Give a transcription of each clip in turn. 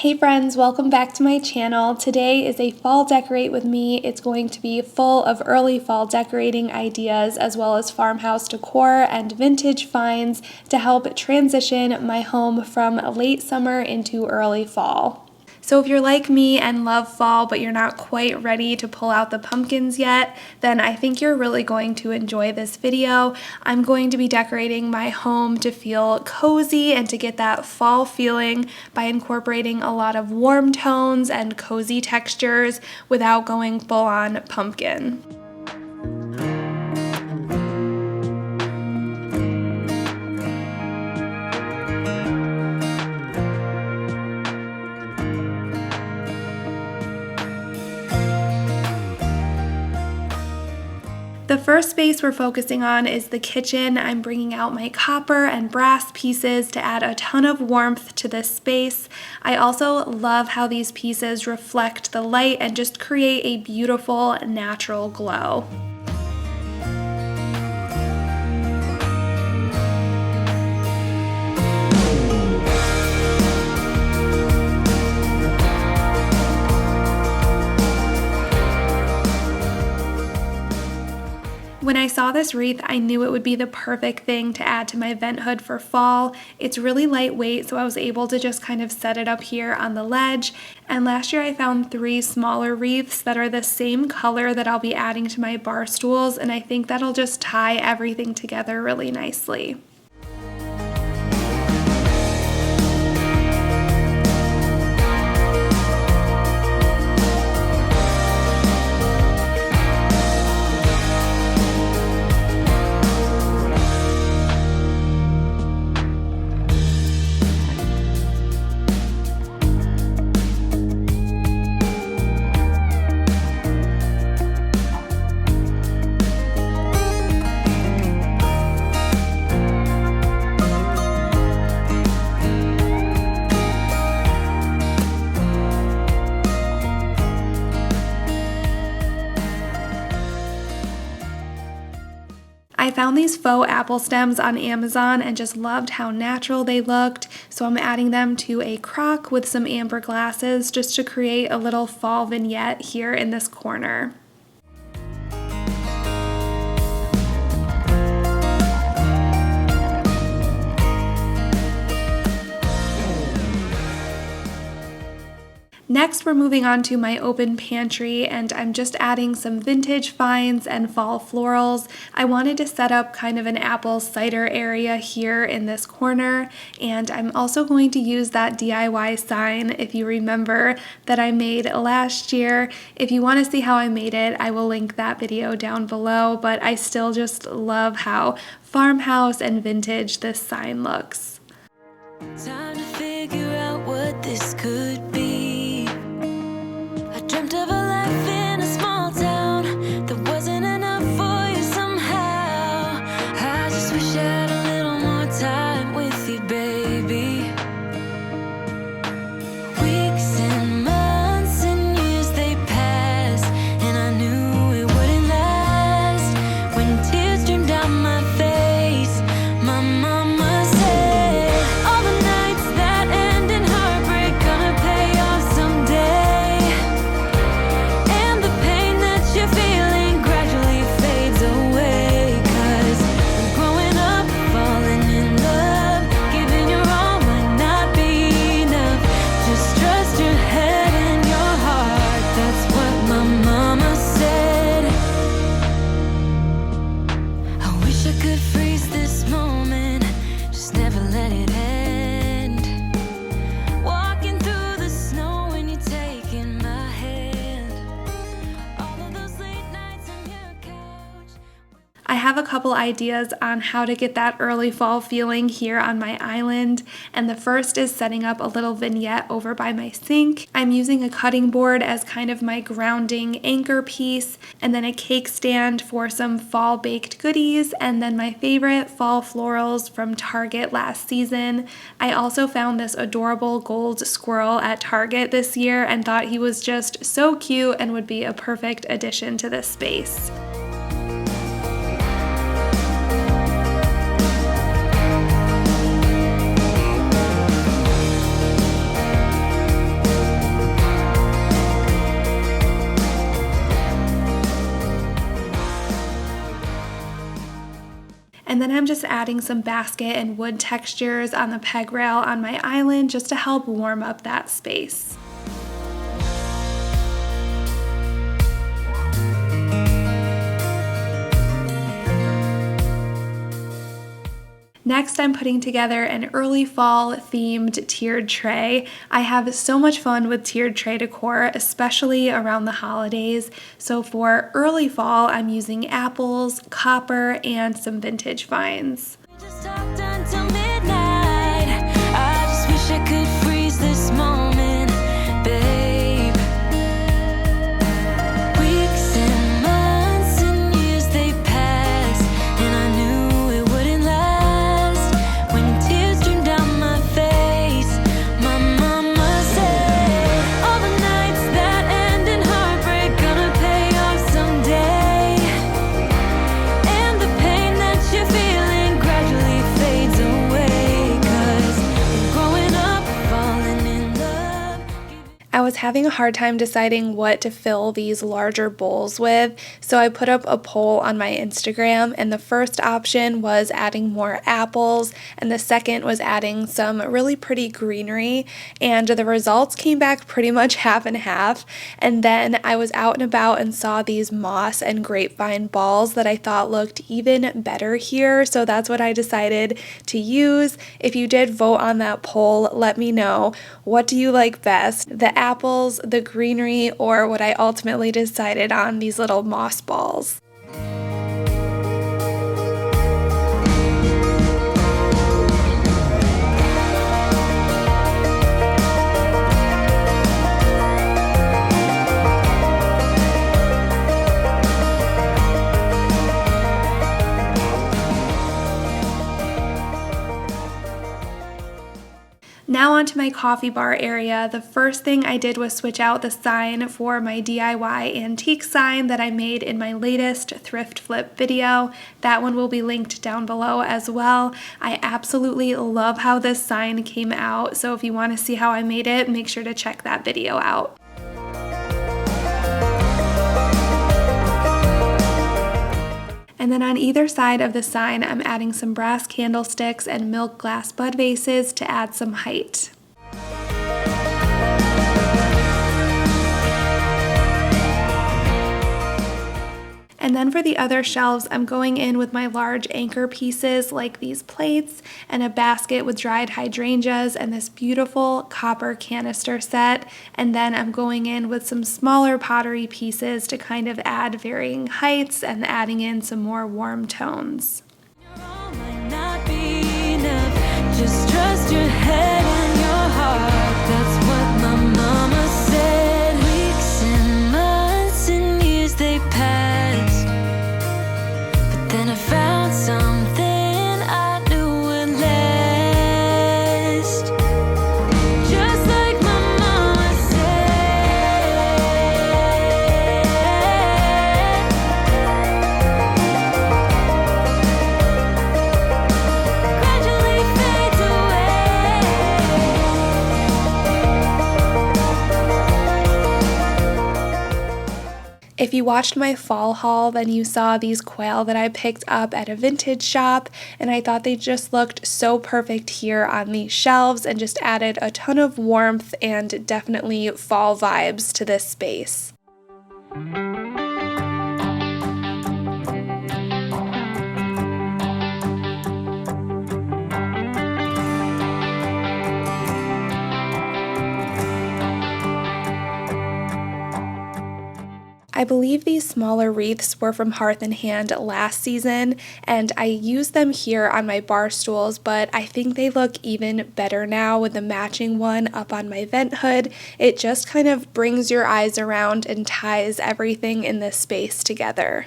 Hey friends, welcome back to my channel. Today is a fall decorate with me. It's going to be full of early fall decorating ideas as well as farmhouse decor and vintage finds to help transition my home from late summer into early fall. So if you're like me and love fall, but you're not quite ready to pull out the pumpkins yet, then I think you're really going to enjoy this video. I'm going to be decorating my home to feel cozy and to get that fall feeling by incorporating a lot of warm tones and cozy textures without going full on pumpkin. The first space we're focusing on is the kitchen. I'm bringing out my copper and brass pieces to add a ton of warmth to this space. I also love how these pieces reflect the light and just create a beautiful natural glow. When I saw this wreath, I knew it would be the perfect thing to add to my vent hood for fall. It's really lightweight, so I was able to just kind of set it up here on the ledge. And last year I found 3 smaller wreaths that are the same color that I'll be adding to my bar stools, and I think that'll just tie everything together really nicely. I found these faux apple stems on Amazon and just loved how natural they looked, so I'm adding them to a crock with some amber glasses just to create a little fall vignette here in this corner. Next, we're moving on to my open pantry, and I'm just adding some vintage finds and fall florals. I wanted to set up kind of an apple cider area here in this corner, and I'm also going to use that DIY sign, if you remember, that I made last year. If you want to see how I made it, I will link that video down below, but I still just love how farmhouse and vintage this sign looks. Time to figure out what this could be. Dreamt of a life in a small town that wasn't enough for you somehow. I just wish I had a little more time with you, baby. Weeks and months and years they passed, and I knew it wouldn't last. When tears streamed down my face, my mama said, all the nights that end in heartbreak gonna pay off someday. I have a couple ideas on how to get that early fall feeling here on my island, and the first is setting up a little vignette over by my sink. I'm using a cutting board as kind of my grounding anchor piece, and then a cake stand for some fall baked goodies, and then my favorite fall florals from Target last season. I also found this adorable gold squirrel at Target this year and thought he was just so cute and would be a perfect addition to this space. And then I'm just adding some basket and wood textures on the peg rail on my island just to help warm up that space. Next, I'm putting together an early fall themed tiered tray. I have so much fun with tiered tray decor, especially around the holidays. So for early fall, I'm using apples, copper, and some vintage vines. Just talked until midnight. I just wish I could freeze this moment, babe. Weeks and months and years they pass, and I knew it wouldn't last. When tears streamed down my face, my mama said, all the nights that end in heartbreak gonna pay off someday. And the pain that you're feeling gradually fades away, 'cause growing up, falling in love. I was having a hard time deciding what to fill these larger bowls with, so I put up a poll on my Instagram, and the first option was adding more apples, and the second was adding some really pretty greenery, and the results came back pretty much half and half. And then I was out and about and saw these moss and grapevine balls that I thought looked even better here, so that's what I decided to use. If you did vote on that poll, let me know. What do you like best? The apples, the greenery, or what I ultimately decided on, these little moss balls? Now onto my coffee bar area. The first thing I did was switch out the sign for my DIY antique sign that I made in my latest thrift flip video. That one will be linked down below as well. I absolutely love how this sign came out, so if you want to see how I made it, make sure to check that video out. And then on either side of the sign, I'm adding some brass candlesticks and milk glass bud vases to add some height. And then for the other shelves, I'm going in with my large anchor pieces like these plates and a basket with dried hydrangeas and this beautiful copper canister set. And then I'm going in with some smaller pottery pieces to kind of add varying heights and adding in some more warm tones. All might not be enough. Just trust your head and your heart. That's what my mama said. Weeks and months and years they passed. Then I found something I knew would last. Just like my mama said. Gradually fades away. If you watched my fall haul, then you saw these quail that I picked up at a vintage shop, and I thought they just looked so perfect here on these shelves and just added a ton of warmth and definitely fall vibes to this space. I believe these smaller wreaths were from Hearth and Hand last season, and I used them here on my bar stools, but I think they look even better now with the matching one up on my vent hood. It just kind of brings your eyes around and ties everything in this space together.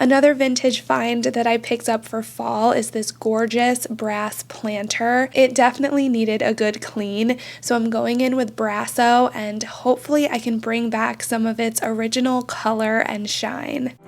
Another vintage find that I picked up for fall is this gorgeous brass planter. It definitely needed a good clean, so I'm going in with Brasso and hopefully I can bring back some of its original color and shine.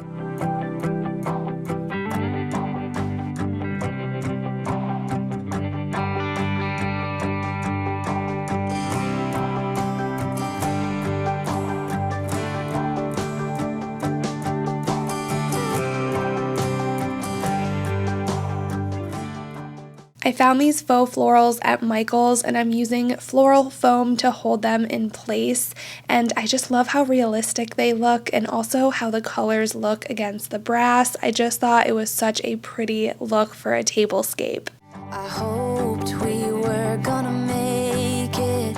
I found these faux florals at Michael's and I'm using floral foam to hold them in place, and I just love how realistic they look and also how the colors look against the brass. I just thought it was such a pretty look for a tablescape. I hoped we were gonna make it.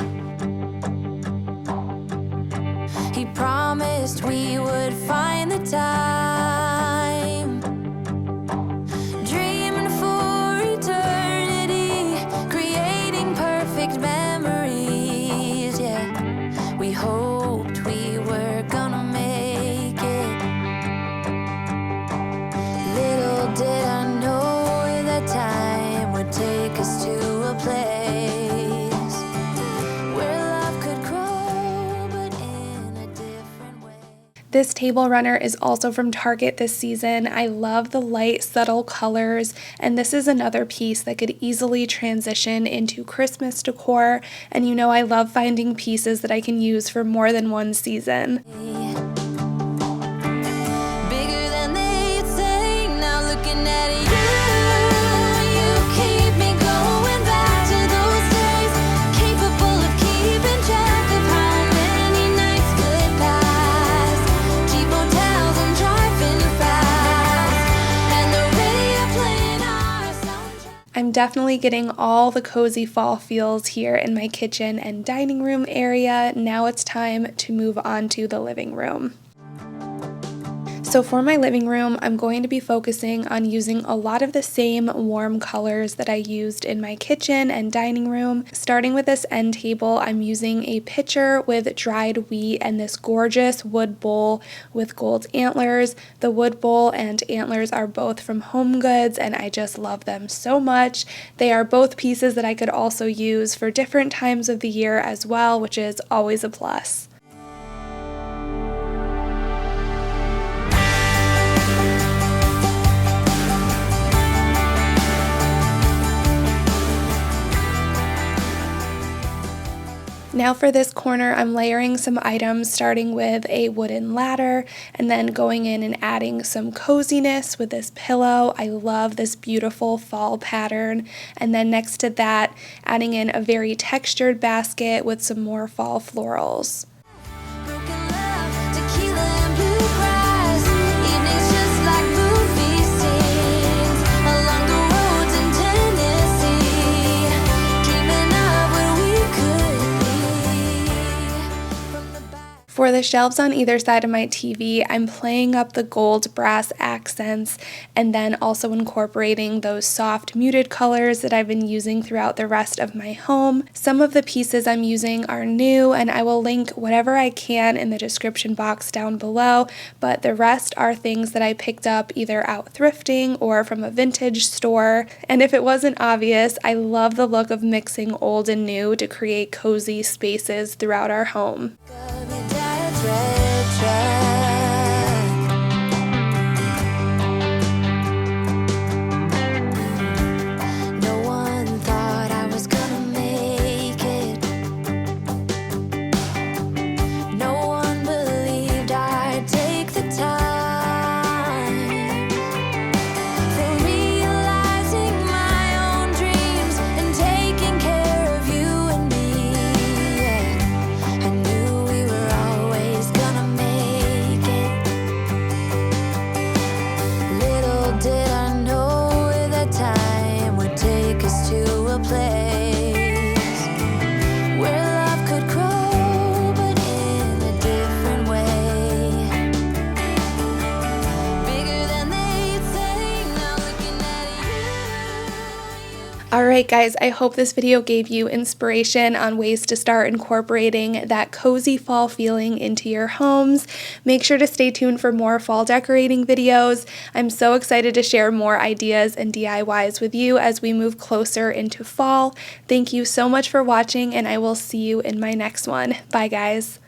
He promised we would find the time. Dreaming for eternity, creating perfect memories. Yeah, we hoped we were gonna make it. Little did I know that time would take us to a place where love could grow, but in a different way. This table runner is also from Target this season. I love the light, subtle colors, and this is another piece that could easily transition into Christmas decor. And you know I love finding pieces that I can use for more than one season. Bigger than they'd say, now looking at you keep me going back to those days, capable of keeping track of how many nights split past, cheap hotels and driving fast, and the radio playing our soundtrack. I'm definitely getting all the cozy fall feels here in my kitchen and dining room area. Now it's time to move on to the living room. So for my living room, I'm going to be focusing on using a lot of the same warm colors that I used in my kitchen and dining room. Starting with this end table, I'm using a pitcher with dried wheat and this gorgeous wood bowl with gold antlers. The wood bowl and antlers are both from Home Goods and I just love them so much. They are both pieces that I could also use for different times of the year as well, which is always a plus. Now for this corner, I'm layering some items, starting with a wooden ladder and then going in and adding some coziness with this pillow. I love this beautiful fall pattern. And then next to that, adding in a very textured basket with some more fall florals. Broken love, tequila and blue grass, evenings just like movie scenes, along the roads in Tennessee, dreaming of what we could be. From the back. For the shelves on either side of my TV, I'm playing up the gold brass accents and then also incorporating those soft muted colors that I've been using throughout the rest of my home. Some of the pieces I'm using are new and I will link whatever I can in the description box down below, but the rest are things that I picked up either out thrifting or from a vintage store. And if it wasn't obvious, I love the look of mixing old and new to create cozy spaces throughout our home. Of your dad's red truck. No one thought I was gonna make it. No one believed I'd take the time for realizing my own dreams and taking care of you and me. Yeah. I knew we were always gonna make it. Little did I know that time would take us to a place where love could grow, but in a different way. Bigger than they'd say, now looking at you. Alright guys, I hope this video gave you inspiration on ways to start incorporating that cozy fall feeling into your homes. Make sure to stay tuned for more fall decorating videos. I'm so excited to share more ideas and DIYs with you as we move closer into fall. Thank you so much for watching, and I will see you in my next one. Bye guys.